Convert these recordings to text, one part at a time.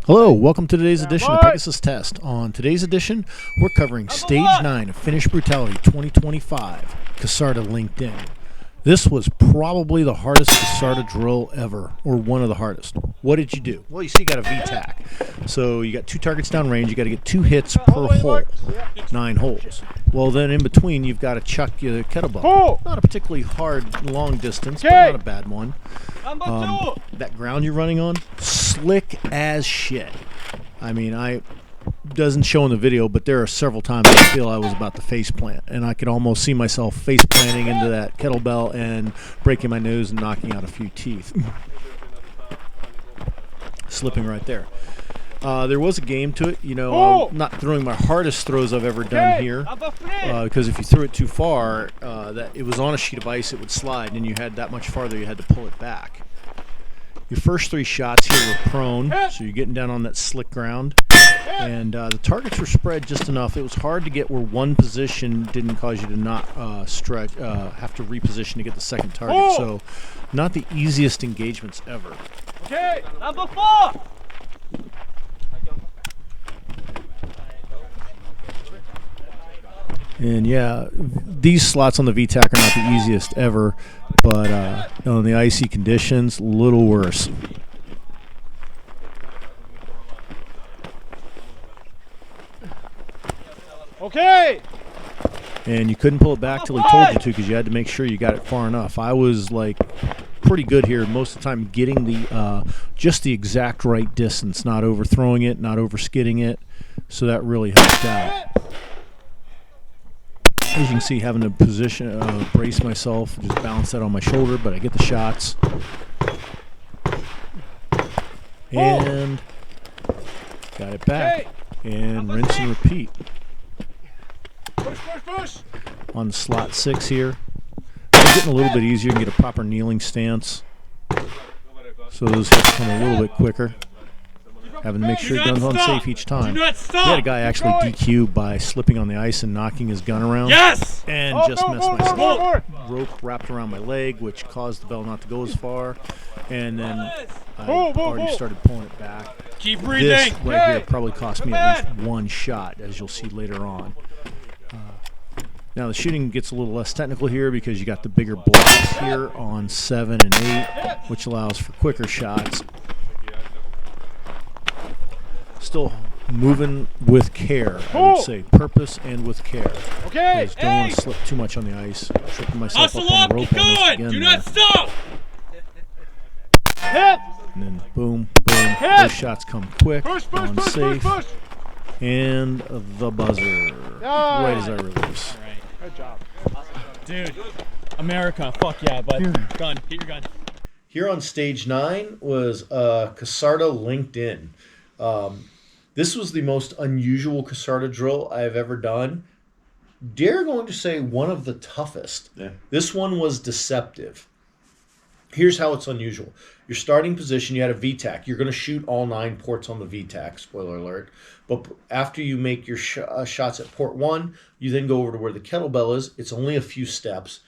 Hello, welcome to today's edition of Pegasus Test. On today's edition, we're covering Stage 9 of Finnish Brutality 2025, Kasarda linked in. This was probably the hardest Kasarda drill ever, or one of the hardest. What did you do? Well, you see you got a VTAC. So you got 2 targets downrange, you got to get 2 hits per hole, 9 holes. Well, then in between, you've got to chuck your kettlebell. Not a particularly hard long distance, but not a bad one. That ground you're running on, slick as shit. I mean, doesn't show in the video, but there are several times I feel I was about to face plant, and I could almost see myself face planting into that kettlebell and breaking my nose and knocking out a few teeth. Slipping right there. There was a game to it, not throwing my hardest throws I've ever done here, because if you threw it too far, that it was on a sheet of ice, it would slide, and you had that much farther, you had to pull it back. Your first 3 shots here were prone, so you're getting down on that slick ground, and the targets were spread just enough. It was hard to get where one position didn't cause you to not stretch, have to reposition to get the second target, so not the easiest engagements ever. Okay, number 4! And yeah, these slots on the VTAC are not the easiest ever, but on the icy conditions, a little worse. Okay. And you couldn't pull it back till he told you to, because you had to make sure you got it far enough. I was like pretty good here most of the time, getting the just the exact right distance, not overthrowing it, not overskidding it. So that really helped out. As you can see, having to position, brace myself, just balance that on my shoulder, but I get the shots. And got it back. And rinse and repeat. Push. On slot 6 here. It's getting a little bit easier. You can get a proper kneeling stance. So those hits come a little bit quicker. Having to make sure guns on safe each time. We had a guy actually DQ'd by slipping on the ice and knocking his gun around. Yes! And just messed myself up. Rope wrapped around my leg, which caused the bell not to go as far. And then I already started pulling it back. Keep breathing. This right here probably cost me at least 1 shot, as you'll see later on. Now the shooting gets a little less technical here because you got the bigger blocks here on 7 and 8, which allows for quicker shots. Still moving with care, I would say. Purpose and with care. Okay. Don't want to slip too much on the ice. Tripping myself up on the rope keep almost going. again. Do not stop. And then boom. Those shots come quick, on safe. And the buzzer. Right as I release. All right. Good job. Dude, America, fuck yeah, but gun, hit your gun. Here on stage 9 was Kasarda linked in. This was the most unusual Kasarda drill I've ever done. Dare going to say one of the toughest. Yeah. This one was deceptive. Here's how it's unusual. Your starting position, you had a VTAC. You're going to shoot all 9 ports on the VTAC, spoiler alert. But after you make your shots at port 1, you then go over to where the kettlebell is. It's only a few steps.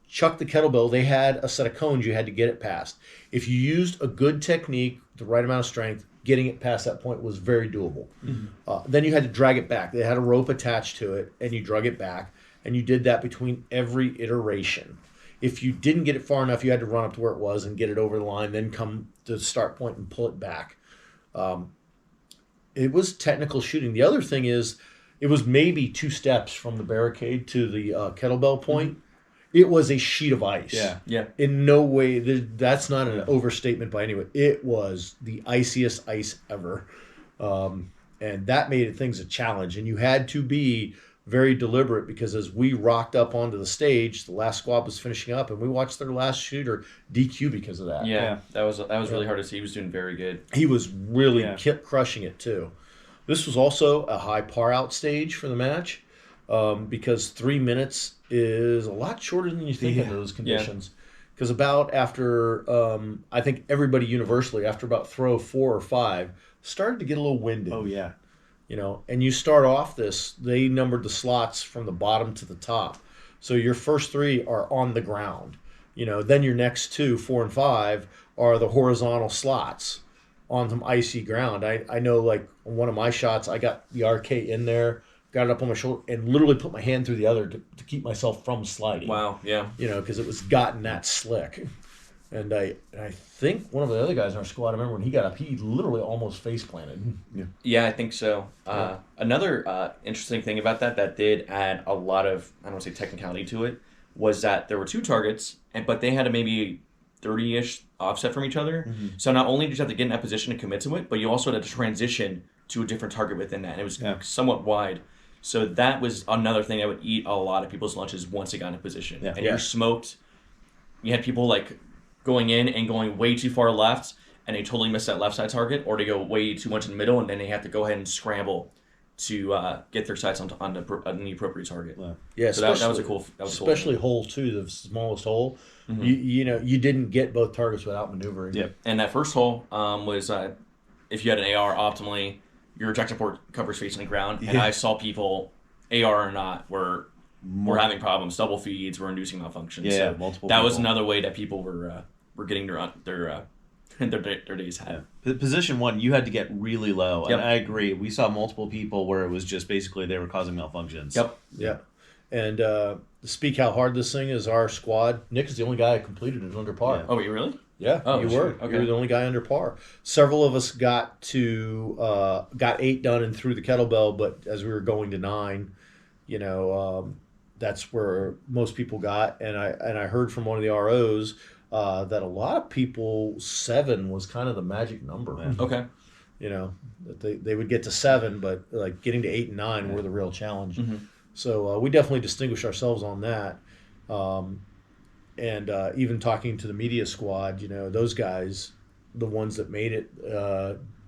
Chuck the kettlebell. They had a set of cones you had to get it past. If you used a good technique, the right amount of strength, getting it past that point was very doable. Then you had to drag it back. They had a rope attached to it, and you drug it back, and you did that between every iteration. If you didn't get it far enough, you had to run up to where it was and get it over the line, then come to the start point and pull it back. It was technical shooting. The other thing is, it was maybe 2 steps from the barricade to the kettlebell point. It was a sheet of ice. Yeah. In no way, that's not an overstatement by any way. It was the iciest ice ever. And that made things a challenge. And you had to be very deliberate, because as we rocked up onto the stage, the last squad was finishing up, and we watched their last shooter DQ because of that. Yeah, that was really hard to see. He was doing very good. He was really kept crushing it too. This was also a high par out stage for the match, because 3 minutes is a lot shorter than you think in those conditions. Because about after, I think everybody universally, after about throw 4 or 5, started to get a little winded. Oh, yeah. And you start off this, they numbered the slots from the bottom to the top. So your first 3 are on the ground. Then your next 2, 4 and 5, are the horizontal slots on some icy ground. I know, like, on one of my shots, I got the RK in there, got it up on my shoulder, and literally put my hand through the other to keep myself from sliding. Wow. Yeah. Because it was gotten that slick. And I think one of the other guys in our squad, I remember when he got up, he literally almost face planted. Yeah, I think so. Another interesting thing about that did add a lot of, I don't want to say technicality to it, was that there were 2 targets, but they had a maybe 30-ish offset from each other. So not only did you have to get in that position and commit to it, but you also had to transition to a different target within that. And it was somewhat wide. So that was another thing that would eat a lot of people's lunches once they got in position. Yeah. And you're smoked. You had people like going in and going way too far left, and they totally missed that left side target, or they go way too much in the middle, and then they have to go ahead and scramble to get their sights on the appropriate target. Yeah, so that was a cool. That was especially cool. hole 2, the smallest hole. You didn't get both targets without maneuvering. Yep. And that first hole was if you had an AR optimally, your ejector port covers facing the ground, and I saw people, AR or not, were having problems. Double feeds were inducing malfunctions. Yeah, so multiple. That people. was another way that people were getting their days had. Position 1, you had to get really low, Yep. and I agree. We saw multiple people where it was just basically they were causing malfunctions. Yep. Yeah. And to speak how hard this thing is, our squad, Nick is the only guy who completed it under par. Yeah. Oh, were you really? Yeah, Oh, you sure. were. Okay. You were the only guy under par. Several of us got 8 done and threw the kettlebell, but as we were going to 9, that's where most people got. And I heard from one of the ROs that a lot of people 7 was kind of the magic number. Yeah. Okay. That they would get to 7, but like getting to 8 and 9 were the real challenge. So we definitely distinguished ourselves on that. And even talking to the media squad, those guys, the ones that made it,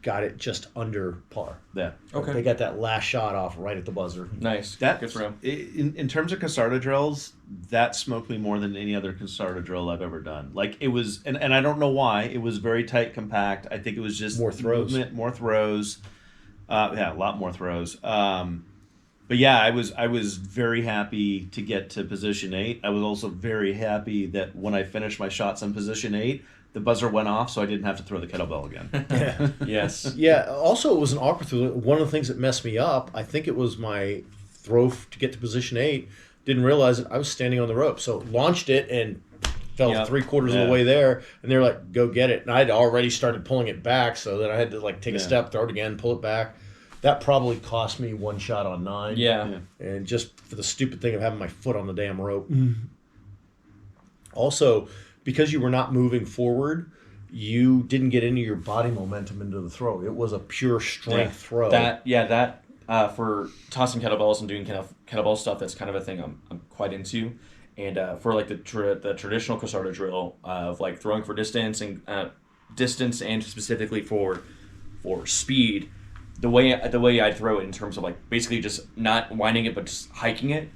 got it just under par. Yeah. Okay. They got that last shot off right at the buzzer. Nice. That, Good for him. In terms of Kasarda drills, that smoked me more than any other Kasarda drill I've ever done. Like, it was, and I don't know why, it was very tight, compact. I think it was just More throws. movement, more throws. A lot more throws. But yeah, I was very happy to get to position 8. I was also very happy that when I finished my shots on position 8, the buzzer went off, so I didn't have to throw the kettlebell again. Yeah. Yes. Yeah. Also, it was an awkward throw. One of the things that messed me up, I think it was my throw to get to position 8. Didn't realize that I was standing on the rope, so launched it and fell 3/4 of the way there. And they're like, "Go get it!" And I'd already started pulling it back, so then I had to like take a step, throw it again, pull it back. That probably cost me 1 shot on 9. Yeah. And just for the stupid thing of having my foot on the damn rope. Also, because you were not moving forward, you didn't get any of your body momentum into the throw. It was a pure strength throw. That for tossing kettlebells and doing kettlebell stuff, that's kind of a thing I'm quite into. And for like the traditional Kasarda drill of like throwing for distance and specifically for speed. The way I throw it in terms of like basically just not winding it but just hiking it.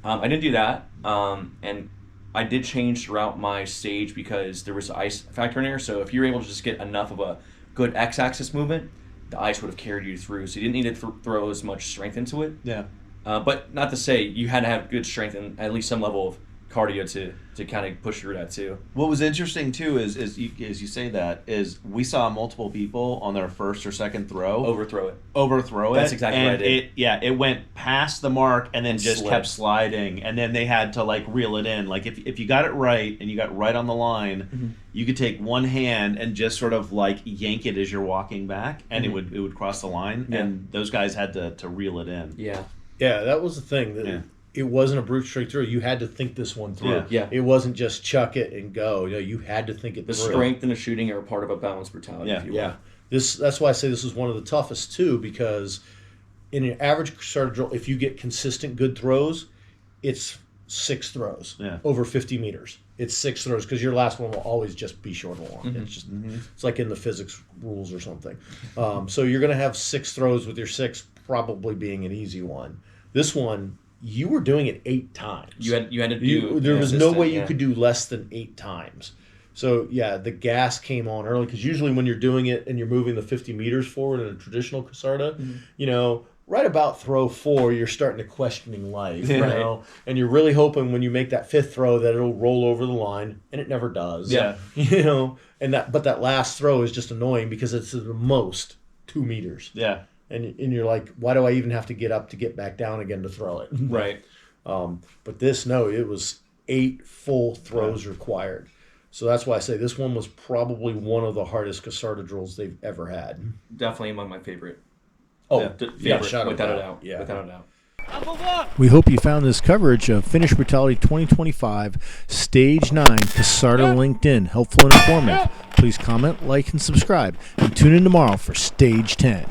I didn't do that, and I did change throughout my stage because there was an ice factor in there. So if you were able to just get enough of a good x-axis movement, the ice would have carried you through. So you didn't need to throw as much strength into it. Yeah. But not to say you had to have good strength and at least some level of cardio to kind of push through that too. What was interesting too is you say that is we saw multiple people on their first or second throw Overthrow it. it. That's exactly and what I did. It went past the mark and then just Slipped. kept sliding, and then they had to like reel it in. Like if you got it right and you got right on the line, you could take one hand and just sort of like yank it as you're walking back, and it would cross the line. Yeah. And those guys had to reel it in. Yeah. Yeah, that was the thing. That it wasn't a brute straight through. You had to think this one through. Yeah. It wasn't just chuck it and go. You had to think it The through. strength and the shooting are part of a balanced brutality. Yeah. If you will. Yeah. That's why I say this is one of the toughest too, because in an average Kasarda drill, if you get consistent good throws, it's 6 throws over 50 meters. It's 6 throws because your last one will always just be short and long. It's just it's like in the physics rules or something. So you're going to have 6 throws with your 6 probably being an easy one. This one, you were doing it 8 times. You had to do. There was no way you yeah. could do less than 8 times. So yeah, the gas came on early because usually when you're doing it and you're moving the 50 meters forward in a traditional Kasarda, right about throw 4, you're starting to questioning life, you Yeah. know, and you're really hoping when you make that 5th throw that it'll roll over the line, and it never does. Yeah. You know, but that last throw is just annoying because it's the most 2 meters, Yeah. and you're like, why do I even have to get up to get back down again to throw it? Right. But it was 8 full throws required. So that's why I say this one was probably one of the hardest Kasarda drills they've ever had. Definitely among my favorite. Oh, Yeah. Favorite, shout out without a that. doubt. Yeah. Without a doubt. We hope you found this coverage of Finnish Brutality 2025 Stage 9 Kasarda LinkedIn helpful and informative. Please comment, like, and subscribe. And tune in tomorrow for Stage 10.